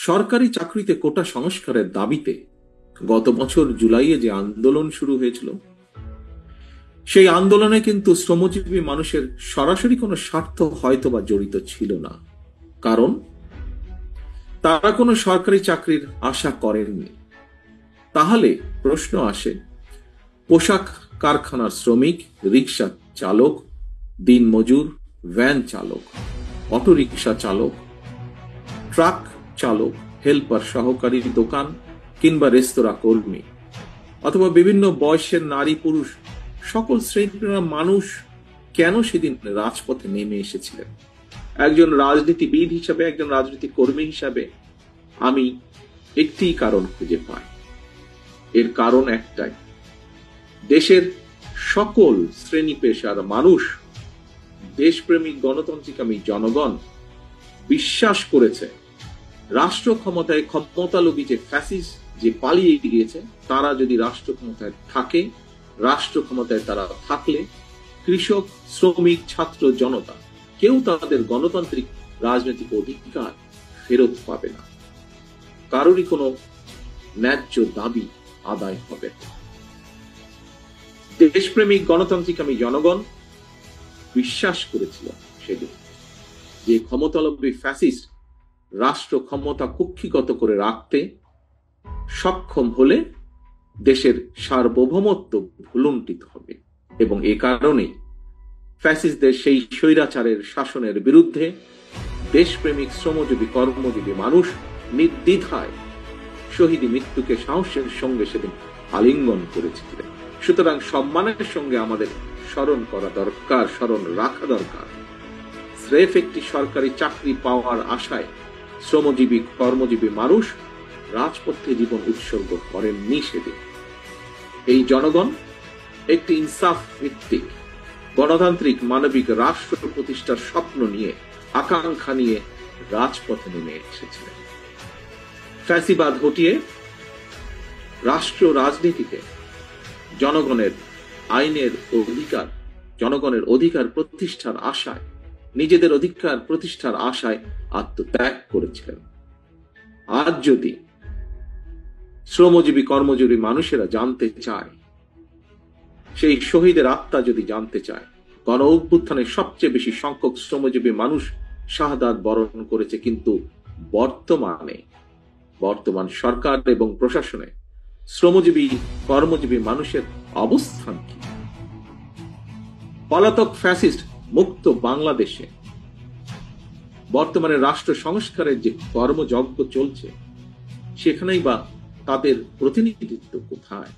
সরকারি চাকরিতে কোটা সংস্কারের দাবিতে গত বছর জুলাইয়ে যে আন্দোলন শুরু হয়েছিল, সেই আন্দোলনে কিন্তু শ্রমজীবী মানুষের সরাসরি কোনো স্বার্থ হয়তোবা জড়িত ছিল না। কারণ তারা কোনো সরকারি চাকরির আশা করেননি। তাহলে প্রশ্ন আসে, পোশাক কারখানার শ্রমিক, রিক্সা চালক, দিনমজুর, ভ্যান চালক, অটোরিকশা চালক, ট্রাক চালক, হেল্পার, সহকারী, দোকান কিংবা রেস্তোরাঁ কর্মী, অথবা বিভিন্ন বয়সের নারী পুরুষ, সকল শ্রেণীর মানুষ কেন সেদিন রাজপথে নেমে এসেছিলেন? একজন রাজনীতিবিদ হিসাবে, একজন রাজনৈতিক কর্মী হিসাবে আমি একটি কারণ খুঁজে পাই। এর কারণ একটাই, দেশের সকল শ্রেণী পেশার মানুষ, দেশপ্রেমিক গণতান্ত্রিকামী জনগণ বিশ্বাস করেছে রাষ্ট্র ক্ষমতায় ক্ষমতালোভী যে ফ্যাসিস্ট যে পালিয়ে গিয়েছে, তারা যদি রাষ্ট্র ক্ষমতায় থাকে, রাষ্ট্র ক্ষমতায় তারা থাকলে কৃষক, শ্রমিক, ছাত্র, জনতা কেউ তাদের গণতান্ত্রিক রাজনৈতিক অধিকার ফেরত পাবে না। কারোরই কোনো ন্যায্য দাবি আদায় হবে না। দেশপ্রেমিক গণতান্ত্রিকামী জনগণ বিশ্বাস করেছিল সেদিন যে ক্ষমতালোভী ফ্যাসিস্ট রাষ্ট্র ক্ষমতা কুক্ষিগত করে রাখতে সক্ষম হলে দেশের সার্বভৌমত্ব ভুলুণ্ঠিত হবে, এবং এ কারণেই ফ্যাসিস্টদের সেই স্বৈরাচারের শাসনের বিরুদ্ধে দেশপ্রেমিক শ্রমজীবী কর্মজীবী মানুষ নির্দ্বিধায় শহীদী মৃত্যুকে সাহসের সঙ্গে সেদিন আলিঙ্গন করেছিলেন। সুতরাং সম্মানের সঙ্গে আমাদের স্মরণ করা দরকার, স্মরণ রাখা দরকার, স্রেফ একটি সরকারি চাকরি পাওয়ার আশায় শ্রমজীবী কর্মজীবী মানুষ রাজপথে জীবন উৎসর্গ করেননি সেদিন। এই জনগণ একটি ইনসাফ ভিত্তিক গণতান্ত্রিক মানবিক রাষ্ট্র প্রতিষ্ঠার স্বপ্ন নিয়ে, আকাঙ্ক্ষা নিয়ে রাজপথে নেমে এসেছিলেন। ফ্যাসিবাদ হটিয়ে রাষ্ট্র রাজনীতিতে জনগণের আইনের অধিকার, জনগণের অধিকার প্রতিষ্ঠার আশায়, নিজেদের অধিকার প্রতিষ্ঠার আশায় আত্মত্যাগ করেছিলেন। আজ যদি শ্রমজীবী কর্মজীবী মানুষেরা জানতে চায়, সেই শহীদের আত্মা যদি জানতে চায়, গণ অভ্যুত্থানে সবচেয়ে বেশি সংখ্যক শ্রমজীবী মানুষ শাহাদাত বরণ করেছে, কিন্তু বর্তমান সরকার এবং প্রশাসনে শ্রমজীবী কর্মজীবী মানুষের অবস্থান কি? পলাতক ফ্যাসিস্ট মুক্ত বাংলাদেশে বর্তমানে রাষ্ট্র সংস্কারের যে কর্মযজ্ঞ চলছে, সেখানেই বা তাদের প্রতিনিধিত্ব কোথায়?